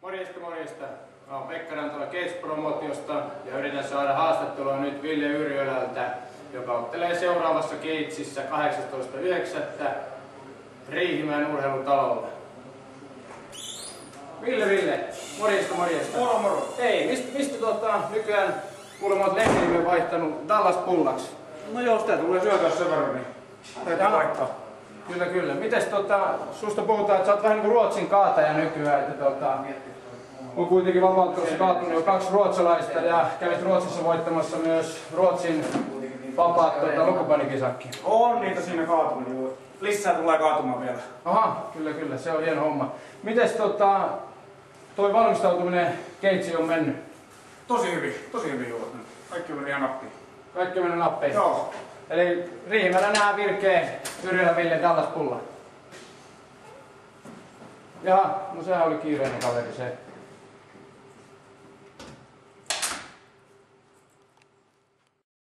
Morjesta, morjesta. Mä oon Pekka Rantola Gates-promotiosta ja yritän saada haastattelua nyt Ville Yrjölältä, joka ottelee seuraavassa Gatesissa 18.9. Riihimäen urheilutalolla. Ville, morjesta, morjesta. Moro, moro. Hei, mistä nykyään kuulemma oot lempinimen vaihtanut Dallas Bullaksi? No joo, sitä tulee syötyä sen verran, niin täytyy vaihtaa. Kyllä. Mites susta puhutaan, että sä oot vähän niin kuin Ruotsin kaataja nykyään, että on kuitenkin vapauttelussa kaatunut jo 2 ruotsalaista ja kävit Ruotsissa voittamassa myös Ruotsin vapaat lukupanikisakki. On niitä siinä kaatunut, joo. Lisää tulee kaatumaan vielä. Aha, kyllä, se on hieno homma. Mites toi valmistautuminen Gatesiin on mennyt? Tosi hyvin joo. Kaikki on ihan nappiin. Kaikki on mennyt nappiin? Joo. Eli Riihimäellä nähdään virkeä Yrjölä Ville Dallas Bulla. Jaha, no sehän oli kiireinen kaveri se.